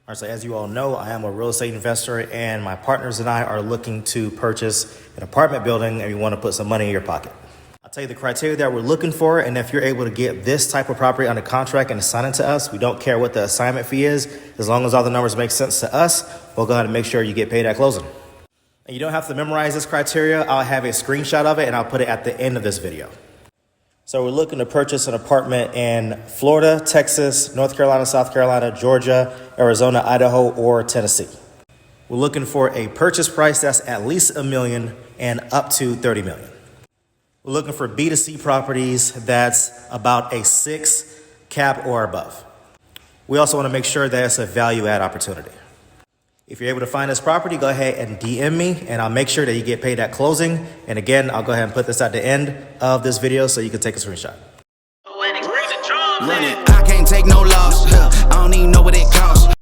All right, so as you all know, I am a real estate investor, and my partners and I are looking to purchase an apartment building, and we want to put some money in your pocket. I'll tell you the criteria that we're looking for, and if you're able to get this type of property under contract and assign it to us, we don't care what the assignment fee is. As long as all the numbers make sense to us, we'll go ahead and make sure you get paid at closing. And you don't have to memorize this criteria. I'll have a screenshot of it, and I'll put it at the end of this video. So we're looking to purchase an apartment in Florida, Texas, North Carolina, South Carolina, Georgia, Arizona, Idaho, or Tennessee. We're looking for a purchase price that's at least $1 million and up to $30 million. We're looking for B2C properties that's about a 6 cap or above. We also want to make sure that it's a value add opportunity. If you're able to find this property, go ahead and DM me, and I'll make sure that you get paid at closing. And again, I'll go ahead and put this at the end of this video so you can take a screenshot. I can't take no loss. I don't even know what it costs.